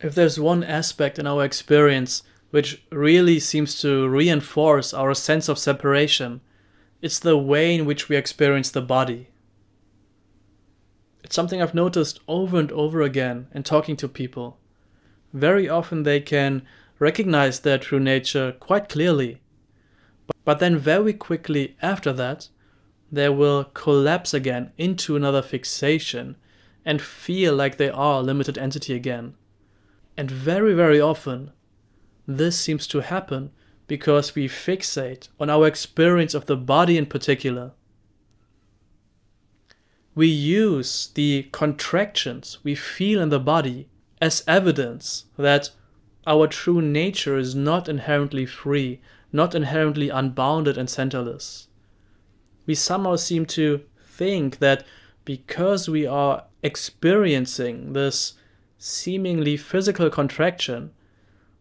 If there's one aspect in our experience which really seems to reinforce our sense of separation, it's the way in which we experience the body. It's something I've noticed over and over again in talking to people. Very often they can recognize their true nature quite clearly, but then very quickly after that, they will collapse again into another fixation and feel like they are a limited entity again. And very, very often, this seems to happen because we fixate on our experience of the body in particular. We use the contractions we feel in the body as evidence that our true nature is not inherently free, not inherently unbounded and centerless. We somehow seem to think that because we are experiencing this seemingly physical contraction,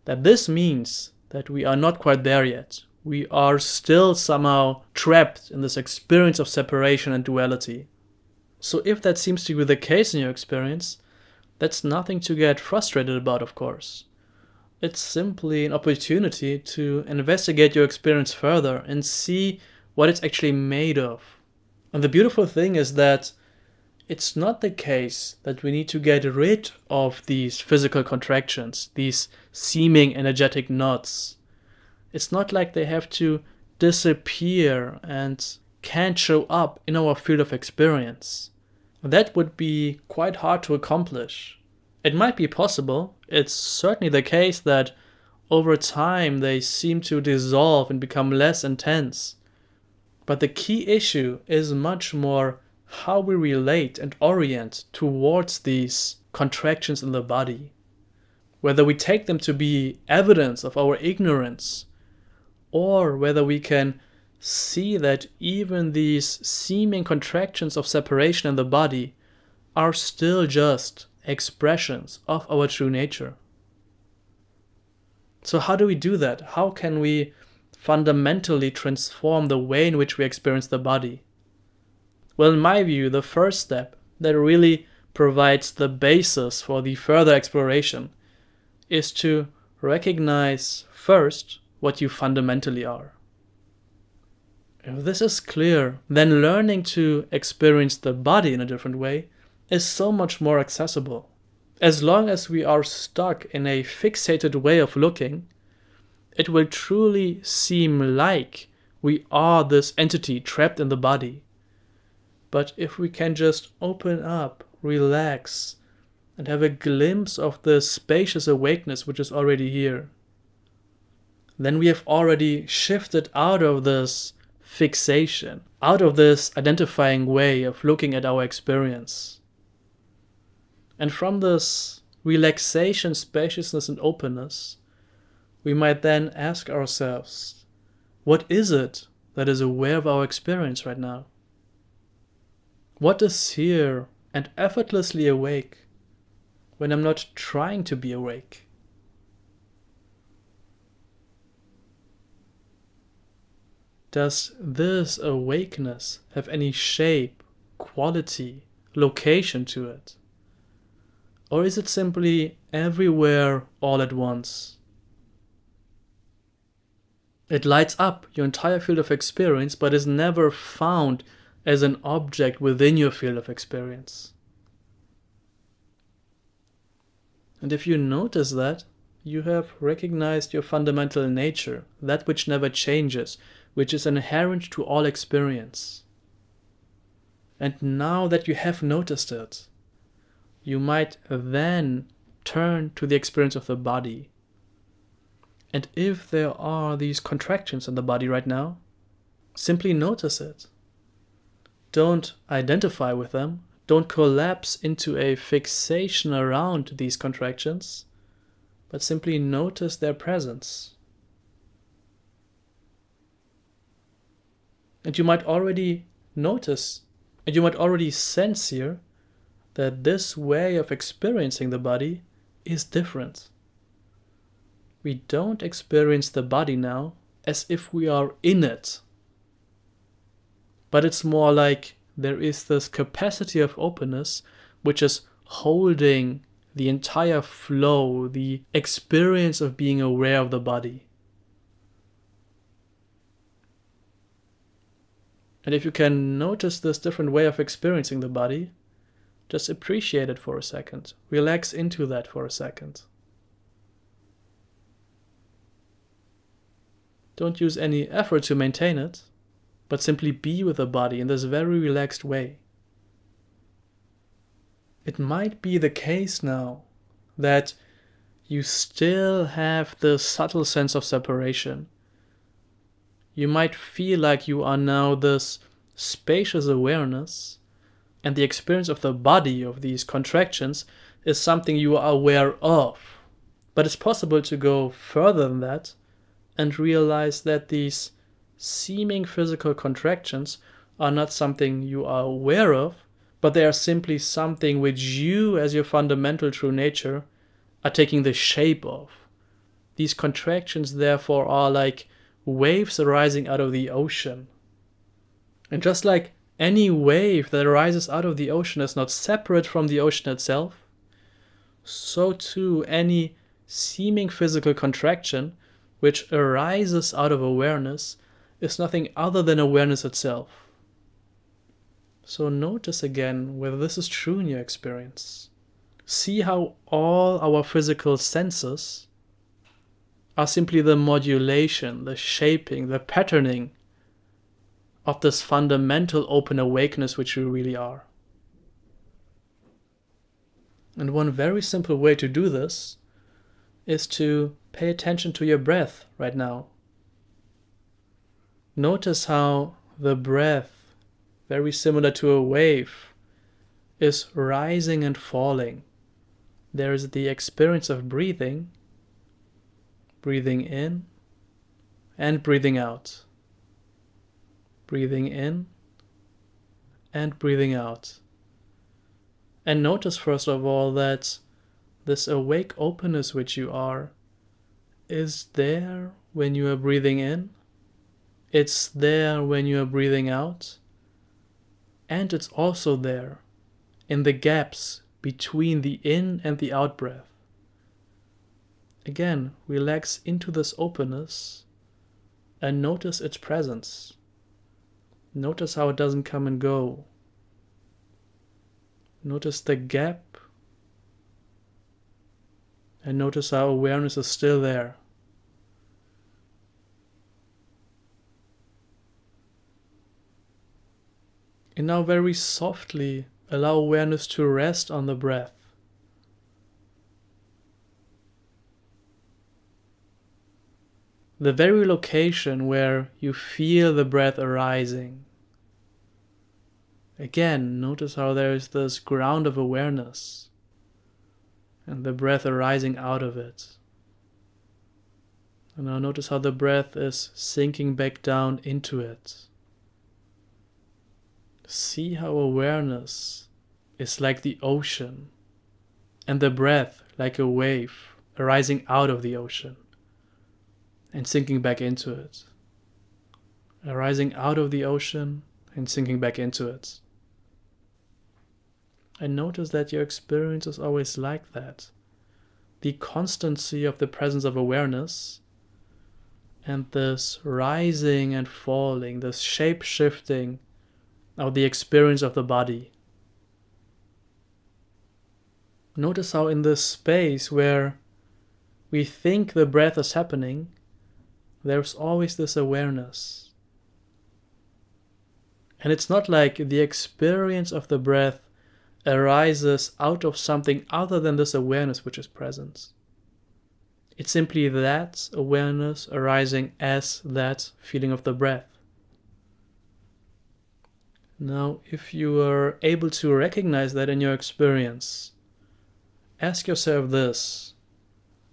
that this means that we are not quite there yet. We are still somehow trapped in this experience of separation and duality. So if that seems to be the case in your experience, that's nothing to get frustrated about, of course. It's simply an opportunity to investigate your experience further and see what it's actually made of. And the beautiful thing is that it's not the case that we need to get rid of these physical contractions, these seeming energetic knots. It's not like they have to disappear and can't show up in our field of experience. That would be quite hard to accomplish. It might be possible. It's certainly the case that over time they seem to dissolve and become less intense. But the key issue is much more how we relate and orient towards these contractions in the body. Whether we take them to be evidence of our ignorance, or whether we can see that even these seeming contractions of separation in the body are still just expressions of our true nature. So how do we do that? How can we fundamentally transform the way in which we experience the body? Well, in my view, the first step that really provides the basis for the further exploration is to recognize first what you fundamentally are. If this is clear, then learning to experience the body in a different way is so much more accessible. As long as we are stuck in a fixated way of looking, it will truly seem like we are this entity trapped in the body. But if we can just open up, relax, and have a glimpse of the spacious awakeness which is already here, then we have already shifted out of this fixation, out of this identifying way of looking at our experience. And from this relaxation, spaciousness, and openness, we might then ask ourselves, what is it that is aware of our experience right now? What is here and effortlessly awake when I'm not trying to be awake? Does this awakeness have any shape, quality, location to it? Or is it simply everywhere all at once? It lights up your entire field of experience, but is never found as an object within your field of experience. And if you notice that, you have recognized your fundamental nature, that which never changes, which is inherent to all experience. And now that you have noticed it, you might then turn to the experience of the body. And if there are these contractions in the body right now, simply notice it. Don't identify with them. Don't collapse into a fixation around these contractions, but simply notice their presence. And you might already notice, and you might already sense here, that this way of experiencing the body is different. We don't experience the body now as if we are in it. But it's more like there is this capacity of openness which is holding the entire flow, the experience of being aware of the body. And if you can notice this different way of experiencing the body, just appreciate it for a second. Relax into that for a second. Don't use any effort to maintain it, but simply be with the body in this very relaxed way. It might be the case now that you still have the subtle sense of separation. You might feel like you are now this spacious awareness, and the experience of the body, of these contractions, is something you are aware of. But it's possible to go further than that and realize that these seeming physical contractions are not something you are aware of, but they are simply something which you, as your fundamental true nature, are taking the shape of. These contractions, therefore, are like waves arising out of the ocean. And just like any wave that arises out of the ocean is not separate from the ocean itself, so too any seeming physical contraction which arises out of awareness is nothing other than awareness itself. So notice again whether this is true in your experience. See how all our physical senses are simply the modulation, the shaping, the patterning of this fundamental open awakeness which we really are. And one very simple way to do this is to pay attention to your breath right now. Notice how the breath, very similar to a wave, is rising and falling. There is the experience of breathing in and breathing out. Breathing in and breathing out. And notice first of all that this awake openness which you are is there when you are breathing in, it's there when you are breathing out, and it's also there in the gaps between the in and the out breath. Again, relax into this openness and notice its presence. Notice how it doesn't come and go. Notice the gap, and notice how awareness is still there. And now very softly allow awareness to rest on the breath. The very location where you feel the breath arising. Again, notice how there is this ground of awareness and the breath arising out of it. And now notice how the breath is sinking back down into it. See how awareness is like the ocean and the breath like a wave arising out of the ocean and sinking back into it. Arising out of the ocean and sinking back into it. And notice that your experience is always like that. The constancy of the presence of awareness and this rising and falling, this shape-shifting of the experience of the body. Notice how in this space where we think the breath is happening, there's always this awareness. And it's not like the experience of the breath arises out of something other than this awareness which is present. It's simply that awareness arising as that feeling of the breath. Now, if you are able to recognize that in your experience, ask yourself this: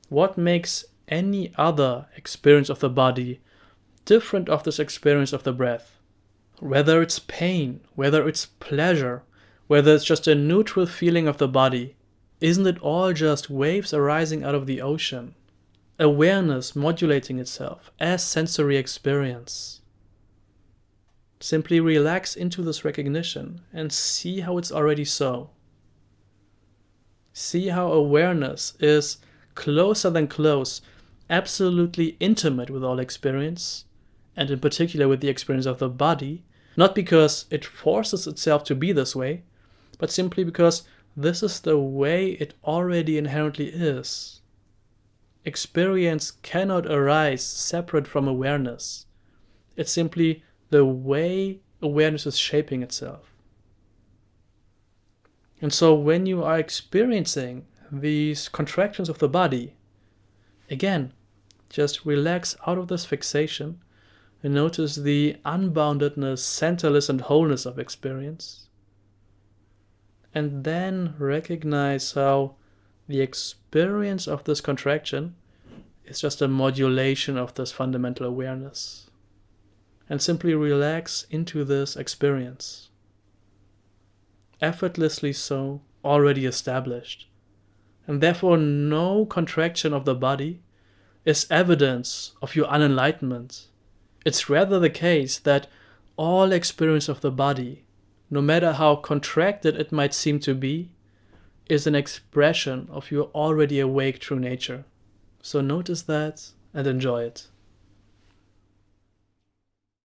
what makes any other experience of the body different of this experience of the breath? Whether it's pain, whether it's pleasure, whether it's just a neutral feeling of the body, isn't it all just waves arising out of the ocean? Awareness modulating itself as sensory experience. Simply relax into this recognition and see how it's already so. See how awareness is closer than close, absolutely intimate with all experience, and in particular with the experience of the body, not because it forces itself to be this way, but simply because this is the way it already inherently is. Experience cannot arise separate from awareness. It's simply the way awareness is shaping itself. And so when you are experiencing these contractions of the body, again, just relax out of this fixation and notice the unboundedness, centerless, and wholeness of experience. And then recognize how the experience of this contraction is just a modulation of this fundamental awareness. And simply relax into this experience. Effortlessly so, already established. And therefore no contraction of the body is evidence of your unenlightenment. It's rather the case that all experience of the body, no matter how contracted it might seem to be, is an expression of your already awake true nature. So notice that and enjoy it.